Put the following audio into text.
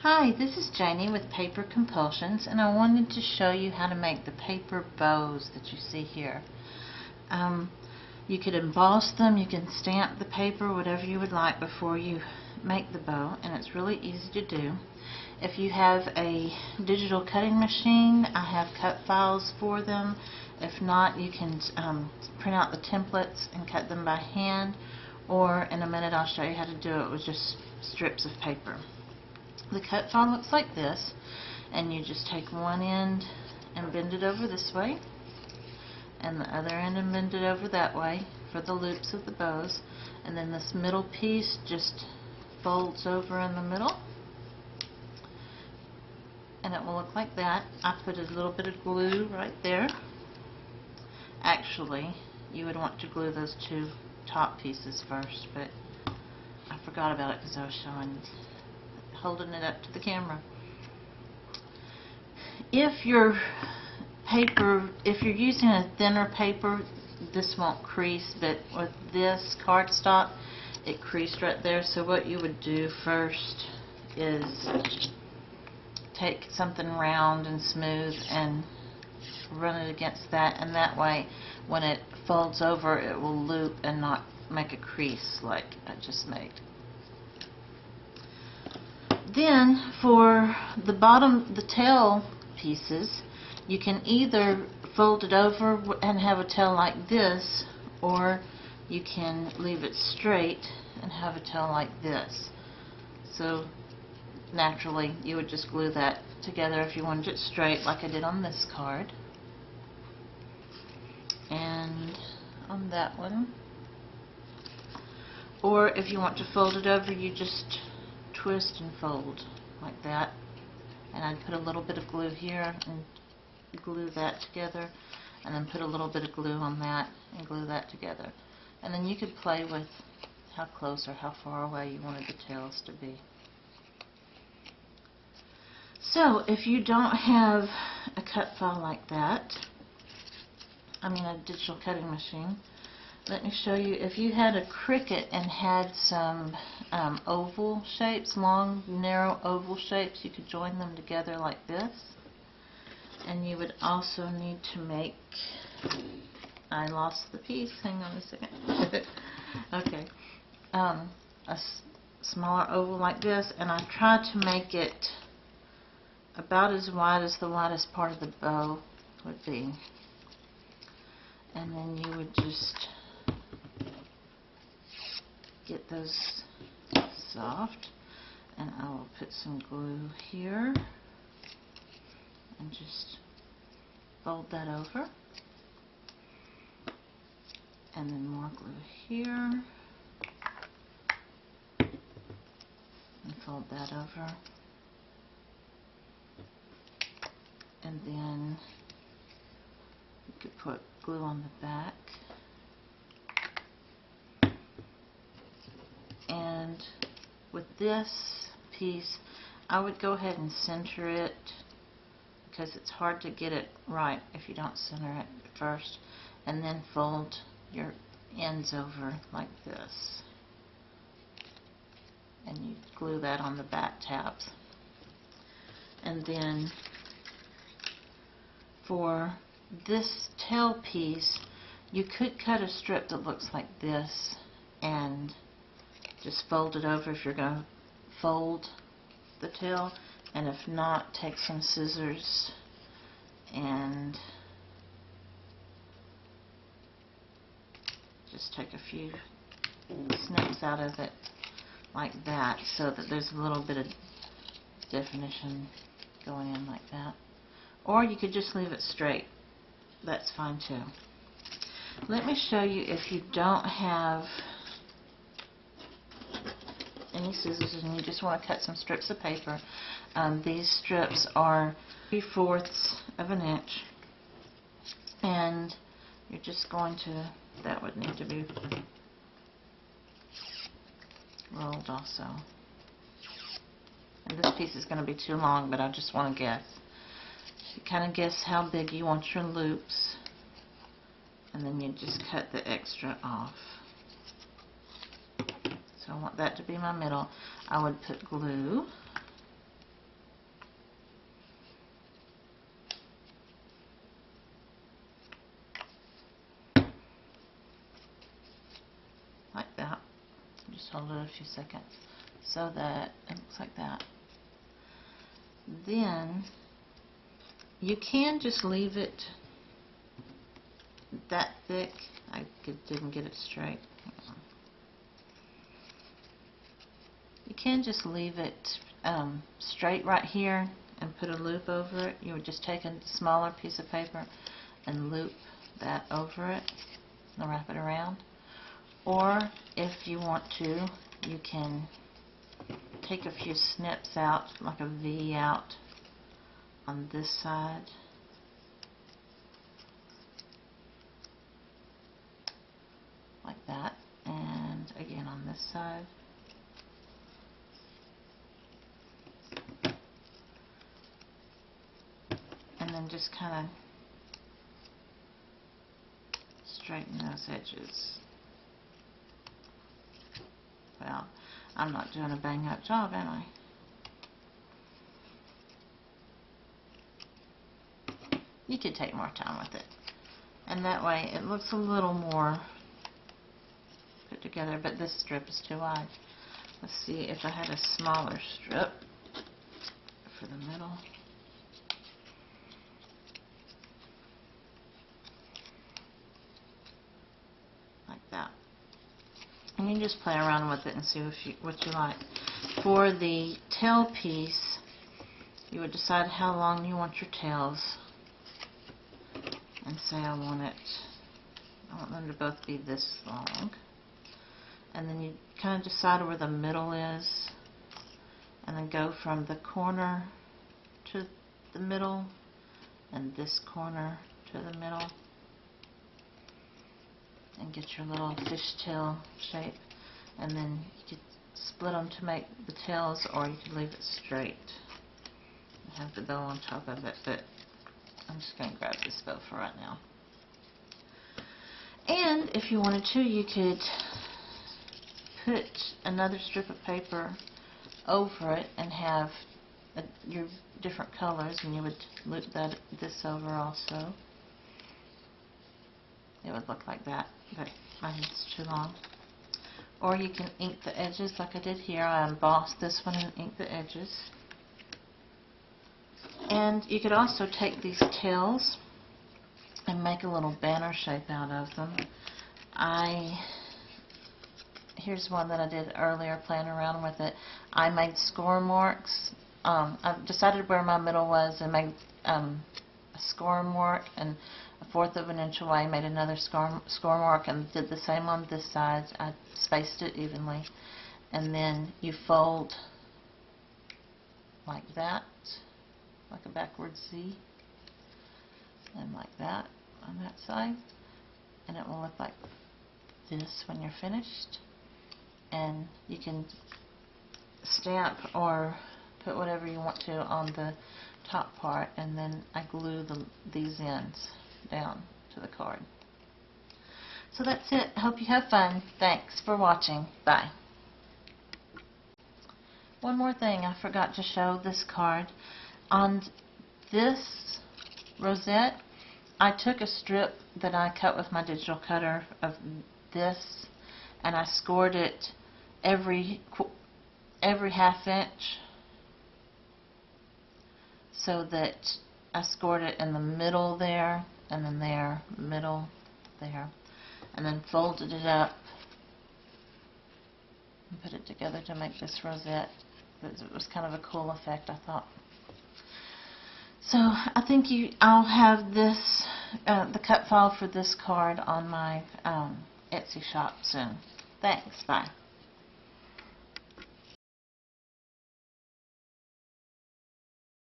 Hi, this is Janie with Paper Compulsions, and I wanted to show you how to make the paper bows that you see here. You could emboss them, you can stamp the paper, whatever you would like before you make the bow, and it's really easy to do. If you have a digital cutting machine, I have cut files for them. If not, you can print out the templates and cut them by hand, or in a minute I'll show you how to do it with just strips of paper. The cut file looks like this, and you just take one end and bend it over this way, and the other end and bend it over that way for the loops of the bows, and then this middle piece just folds over in the middle, and it will look like that. I put a little bit of glue right there. Actually, you would want to glue those two top pieces first, but I forgot about it because I was holding it up to the camera. If you're using a thinner paper, this won't crease, but with this cardstock, it creased right there. So what you would do first is take something round and smooth and run it against that, and that way when it folds over it will loop and not make a crease like I just made. Then for the bottom, the tail pieces, you can either fold it over and have a tail like this, or you can leave it straight and have a tail like this. So naturally you would just glue that together if you wanted it straight, like I did on this card and on that one. Or if you want to fold it over, you just twist and fold like that, and I'd put a little bit of glue here and glue that together, and then put a little bit of glue on that and glue that together, and then you could play with how close or how far away you wanted the tails to be. So if you don't have a cut file like that, a digital cutting machine, let me show you. If you had a Cricut and had some oval shapes, long, narrow oval shapes, you could join them together like this. And you would also need to make, I lost the piece, hang on a second. Okay. A smaller oval like this, and I tried to make it about as wide as the widest part of the bow would be. And then you would just get those soft, and I will put some glue here and just fold that over, and then more glue here and fold that over, and then you could put glue on the back. And with this piece, I would go ahead and center it, because it's hard to get it right if you don't center it first, and then fold your ends over like this, and you glue that on the back tabs. And then for this tail piece, you could cut a strip that looks like this and just fold it over if you're going to fold the tail, and if not, take some scissors and just take a few snips out of it like that, so that there's a little bit of definition going in like that. Or you could just leave it straight. That's fine too. Let me show you, if you don't have any scissors and you just want to cut some strips of paper. These strips are 3/4 of an inch, and you're just going to, that would need to be rolled also. And this piece is going to be too long, but I just want to guess. You kind of guess how big you want your loops, and then you just cut the extra off. So I want that to be my middle. I would put glue Just hold it a few seconds so that it looks like that. Then you can just leave it that thick. I didn't get it straight. Hang on. You can just leave it straight right here and put a loop over it. You would just take a smaller piece of paper and loop that over it and wrap it around. Or if you want to, you can take a few snips out, like a V out on this side. Like that. And again on this side. And then just kind of straighten those edges. Well, I'm not doing a bang up job, am I? You could take more time with it. And that way it looks a little more put together, but this strip is too wide. Let's see if I had a smaller strip for the middle. Like that. And you just play around with it and see what you like. For the tail piece, you would decide how long you want your tails. And say I want them to both be this long. And then you kind of decide where the middle is. And then go from the corner to the middle and this corner to the middle. And get your little fishtail shape, and then you could split them to make the tails, or you could leave it straight and have the bow on top of it, but I'm just going to grab this bow for right now. And if you wanted to, you could put another strip of paper over it and have your different colors, and you would loop this over also. It would look like that, but mine's too long. Or you can ink the edges like I did here. I embossed this one and inked the edges. And you could also take these tails and make a little banner shape out of them. Here's one that I did earlier, playing around with it. I made score marks. I decided where my middle was and made a score mark, and 1/4 of an inch away made another score mark, and did the same on this side. I spaced it evenly, and then you fold like that, like a backward Z, and like that on that side, and it will look like this when you're finished. And you can stamp or put whatever you want to on the top part, and then I glue these ends down to the card. So that's it. Hope you have fun. Thanks for watching. Bye. One more thing I forgot to show this card. On this rosette, I took a strip that I cut with my digital cutter of this, and I scored it every 1/2 inch, so that I scored it in the middle there, and then there, middle, there, and then folded it up and put it together to make this rosette. It was kind of a cool effect, I thought. So I think I'll have this, the cut file for this card on my Etsy shop soon. Thanks, bye.